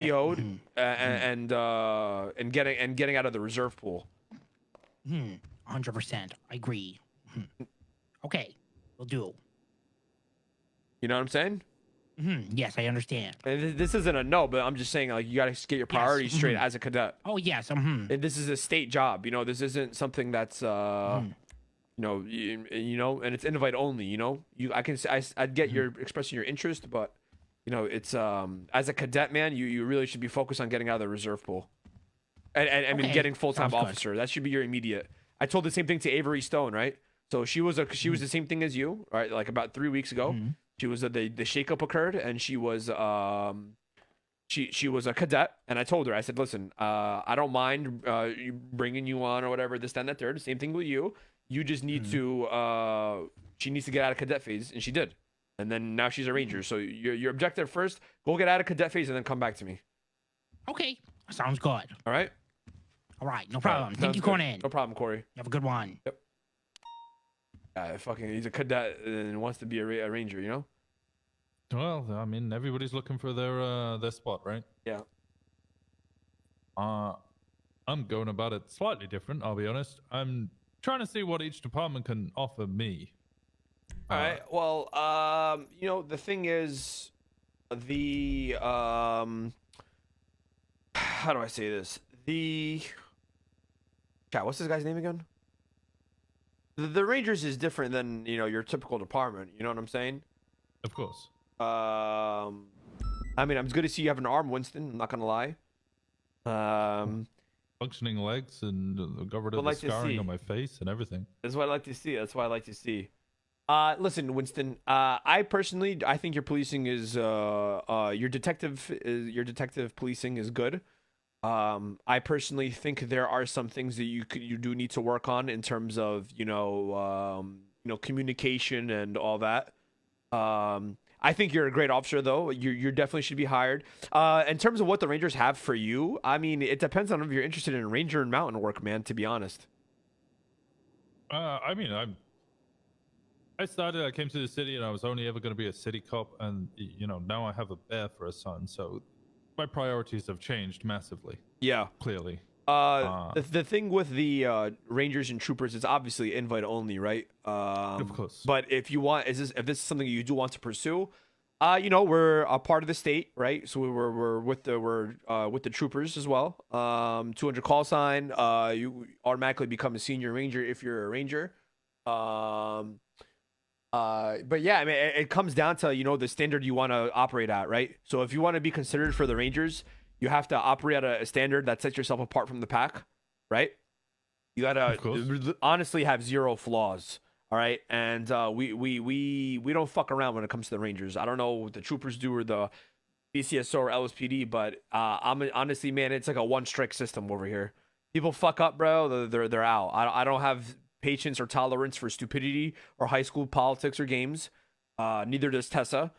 PO'd Mhm. and getting out of the reserve pool. 100%. I agree. Okay, we'll do. You know what I'm saying? Yes, I understand. And this isn't a no, but I'm just saying like you got to get your Yes. priorities straight as a cadet. Oh, yes. And this is a state job. You know, this isn't something that's and it's invite only. I'd get your expressing your interest, but it's as a cadet, man, you really should be focused on getting out of the reserve pool. And I mean Okay, getting full-time sounds good. officer. That should be your immediate. I told the same thing to Avery Stone, right? So she was the same thing as you, right? Like about 3 weeks ago, she was the shakeup occurred, and she was she was a cadet, and I told her, I said, listen, I don't mind bringing you on or whatever, this, that, and that, third. Same thing with you. You just need to she needs to get out of cadet phase, and she did. And then now she's a ranger. So your objective first, go get out of cadet phase, and then come back to me. Okay, sounds good. All right. All right, no problem. Thank Sounds you, good. Conan. No problem, Corey. You have a good one. He's a cadet and wants to be a ranger, you know? Well, I mean, everybody's looking for their spot, right? Yeah. I'm going about it slightly different, I'll be honest. I'm trying to see what each department can offer me. All right. Well, the thing is, how do I say this? God, what's this guy's name again? The Rangers is different than your typical department. You know what I'm saying? Of course. I mean, it's good to see you have an arm, Winston. I'm not gonna lie. Functioning legs and got rid of the like to scarring see. on my face and everything. That's what I like to see. Listen, Winston. I think your policing is your detective policing is good. I personally think there are some things that you do need to work on in terms of communication and all that. I think you're a great officer, though. You definitely should be hired. In terms of what the Rangers have for you, I mean, it depends on if you're interested in ranger and mountain work, man. To be honest. I mean, I came to the city and I was only ever going to be a city cop, and now I have a bear for a son, so my priorities have changed massively. Yeah, clearly. The thing with the Rangers and Troopers is obviously invite only, right? Of course. But if this is something you do want to pursue, we're a part of the state, right? So we're with the Troopers as well. 200 call sign. You automatically become a senior ranger if you're a ranger. But yeah, I mean, it comes down to the standard you want to operate at, right? So if you want to be considered for the Rangers, you have to operate at a standard that sets yourself apart from the pack, right? You gotta honestly have zero flaws, all right? And we don't fuck around when it comes to the Rangers. I don't know what the Troopers do or the BCSO or LSPD, but honestly, man, it's like a one-strike system over here. People fuck up, bro. They're out. I don't have patience or tolerance for stupidity or high school politics or games. Neither does Tessa.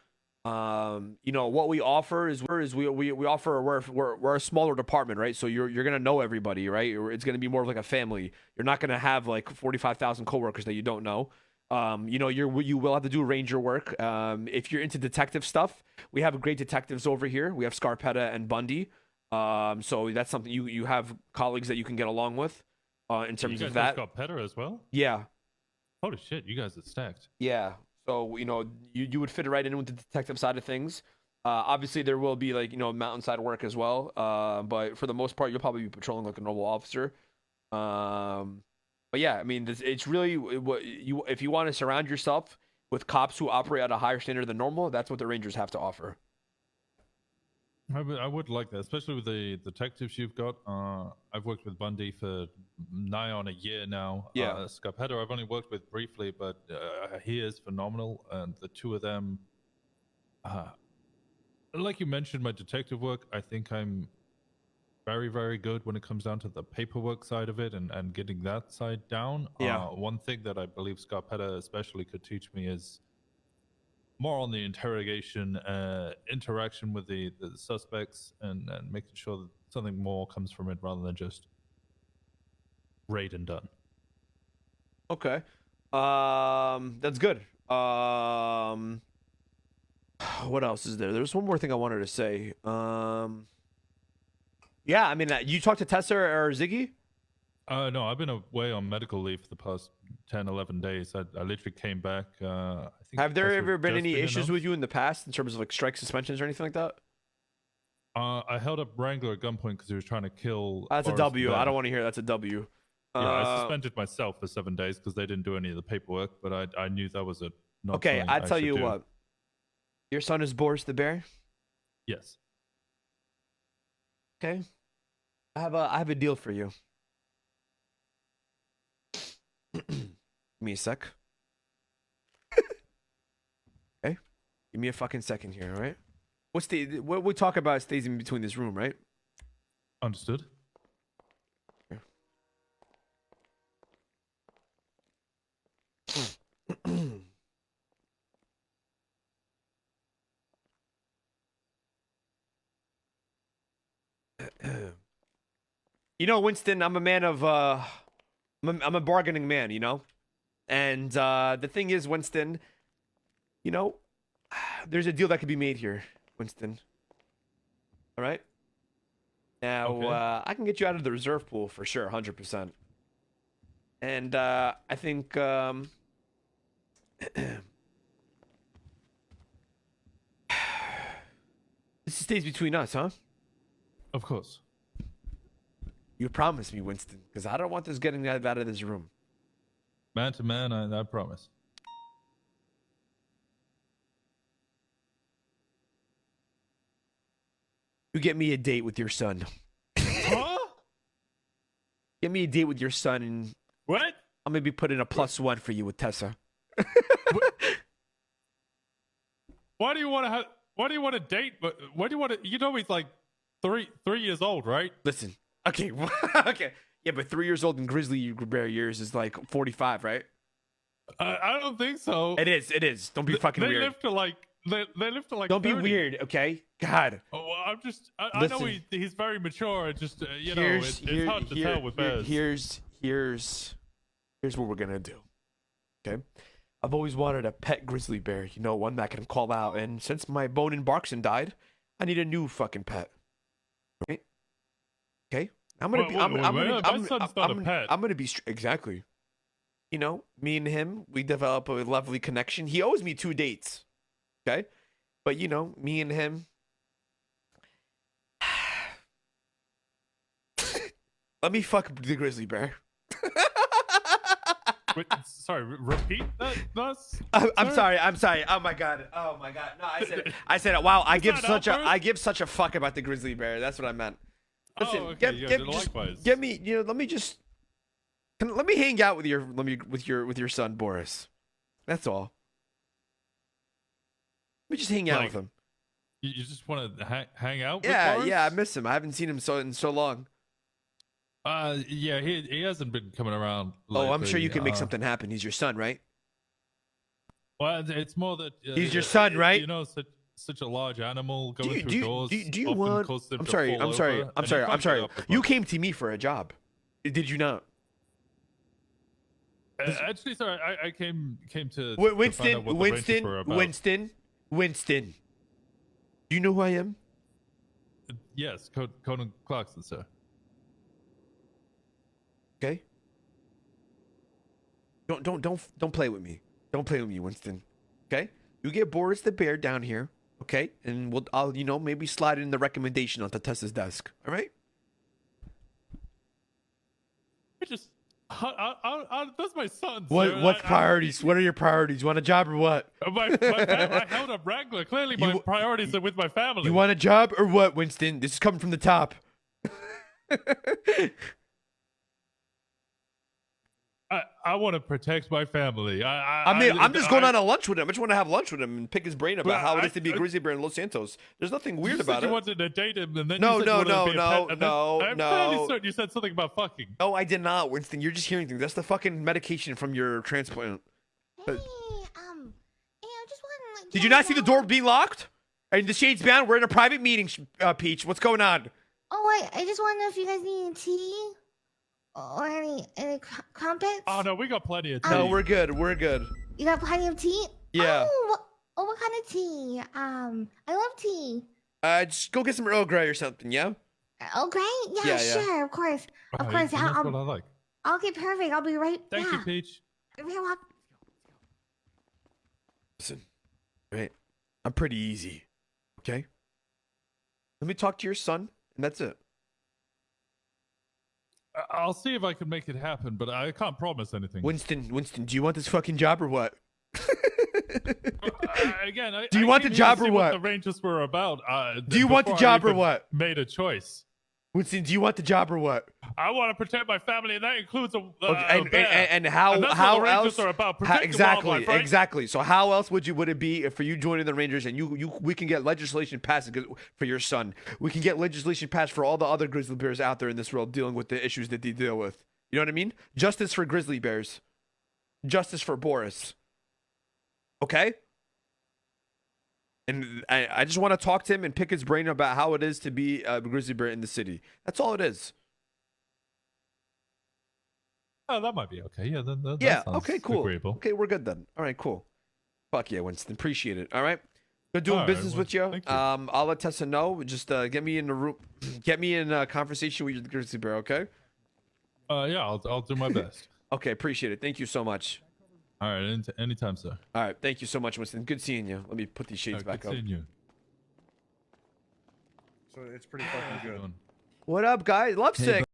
What we offer is we offer we're a smaller department, right? So you're gonna know everybody, right? It's gonna be more of like a family. You're not gonna have like 45,000 coworkers that you don't know. You will have to do ranger work. If you're into detective stuff, we have great detectives over here. We have Scarpetta and Bundy. So that's something you have colleagues that you can get along with. In terms of that, you guys got Petter as well. Yeah. Holy shit, you guys are stacked. Yeah. So you would fit right in with the detective side of things. Obviously there will be mountainside work as well. But for the most part, you'll probably be patrolling like a normal officer. But yeah, I mean, it's really if you want to surround yourself with cops who operate at a higher standard than normal, that's what the Rangers have to offer. I would like that, especially with the detectives you've got. I've worked with Bundy for nigh on a year now. Yeah. Scarpetta I've only worked with briefly, but he is phenomenal. And the two of them, like you mentioned, my detective work, I think I'm very, very good when it comes down to the paperwork side of it and getting that side down. Yeah. One thing that I believe Scarpetta especially could teach me is more on the interrogation, interaction with the suspects, and making sure that something more comes from it rather than just raid and done. Okay. That's good. What else is there? There's one more thing I wanted to say. Yeah, I mean, you talked to Tessa or Ziggy? No, I've been away on medical leave for the past 10, 11 days. I literally came back. I think Have there Tessa ever been just any issues with announced. you in the past in terms of like strike suspensions or anything like that? I held up Wrangler at gunpoint because he was trying to kill. That's a Boris the W. I Bear. don't want to hear that's a W. Yeah, I suspended myself for 7 days because they didn't do any of the paperwork, but I knew that was a not Okay, something I tell should you do. what. Your son is Boris the Bear. Yes. Okay, I have a deal for you. Give me a sec. Okay, give me a fucking second here. All right. What we talk about stays in between this room, right? Understood. You know, Winston, I'm a man of I'm a bargaining man, you know? And the thing is, Winston, you know, there's a deal that could be made here, Winston. All right? Now, Okay. I can get you out of the reserve pool for sure, 100%. And I think this stays between us, huh? Of course. You promise me, Winston, because I don't want this getting out of this room. Man to man, I promise. You get me a date with your son. Huh? Get me a date with your son, and What? I'm gonna be putting a +1 for you with Tessa. Why do you want to have? Why do you want to date? But why do you want to? You know he's like 3 years old, right? Listen, okay, okay, yeah, but 3 years old in grizzly bear years is like 45, right? I don't think so. It is. It is. Don't be fucking they weird. live to like they live to like. Don't be 30. weird, okay? God. Oh, well, I'm just. I know Listen. he's very mature. It's just you know it's hard to tell with bears. Here's what we're gonna do. Okay, I've always wanted a pet grizzly bear. You know, one that can call out. And since my bone and Barkson died, I need a new fucking pet. Right? Okay. I'm gonna be exactly. You know, me and him, we develop a lovely connection. He owes me 2 dates. Okay, but you know, me and him. Let me fuck the grizzly bear. Wait, sorry, repeat that. I'm sorry. Oh my god. No, I said it. Wow, I give such a fuck about the grizzly bear. That's what I meant. Listen, Oh, okay, likewise. get me. You know, let me hang out with your son Boris. That's all. Let me just hang out with him. You just want to hang out? Yeah, with Boris? I miss him. I haven't seen him in so long. Yeah, he hasn't been coming around. Oh, I'm sure you lately. can make something happen. He's your son, right? Well, it's more that He's your son, right? You know, such a large animal going Do through doors. you often want? causes them I'm to sorry. fall I'm sorry. over, I'm and sorry. can't I'm get sorry. up as You much. came to me for a job. Did you not? Actually, sorry, I came to Winston, find out what the ranges were about. Winston. Do you know who I am? Yes, Conan Clarkson, sir. Okay. Don't play with me. Don't play with me, Winston. Okay. You get Boris the bear down here. Okay, and I'll maybe slide in the recommendation onto Tessa's desk. All right. That's my son. What priorities? What are your priorities? You want a job or what? I held up Wrangler. Clearly, my priorities are with my family. You want a job or what, Winston? This is coming from the top. I want to protect my family. I'm just going on a lunch with him. I just want to have lunch with him and pick his brain about how it is to be a I- grizzly bear in Los Santos. There's nothing weird you about said it. you wanted to date him, and then No, you said you wanted to be a pet, and then I'm no. fairly certain you said something about fucking. No, I did not, Winston. You're just hearing things. That's the fucking medication from your transplant. Hey, I just want to like. Did you not see the door being locked? And the shades bound. We're in a private meeting, Peach. What's going on? Oh, I just want to know if you guys need any tea or any crumpets. Oh no, we got plenty of tea. No, we're good. We're good. You got plenty of tea? Yeah. What kind of tea? I love tea. Just go get some Earl Grey or something, yeah? Okay. Yeah, Yeah, yeah. sure. Of course. Of Right, course. and that's what I like. Okay, perfect. I'll be right. Thank yeah. you, Peach. You're very welcome. Listen, right? I'm pretty easy. Okay. Let me talk to your son, and that's it. I'll see if I can make it happen, but I can't promise anything. Winston, do you want this fucking job or what? Again, Do you want the came here to job or see what? the Rangers were about. Do you want the before I job or even what? Made a choice. Winston, do you want the job or what? I want to protect my family, and that includes a Okay, bear. and how And that's what how the Rangers else? are about, protecting exactly, wildlife, right? exactly. So how else would it be if for you joining the Rangers and we can get legislation passed for your son. We can get legislation passed for all the other grizzly bears out there in this world dealing with the issues that they deal with. You know what I mean? Justice for grizzly bears. Justice for Boris. Okay? And I just want to talk to him and pick his brain about how it is to be a grizzly bear in the city. That's all it is. Oh, that might be okay. Yeah, that Yeah, sounds okay, cool. agreeable. Okay, we're good then. All right, cool. Fuck yeah, Winston. Appreciate it. All right. Good doing All right, business well, with you. thank you. I'll let Tessa know. Just get me in the room. Get me in a conversation with your grizzly bear, okay? Yeah, I'll do my best. Okay, appreciate it. Thank you so much. All right, anytime, sir. All right, thank you so much, Winston. Good seeing you. Let me put these shades back Good up. seeing you. So it's pretty fucking good. What up, guys? Lovesick.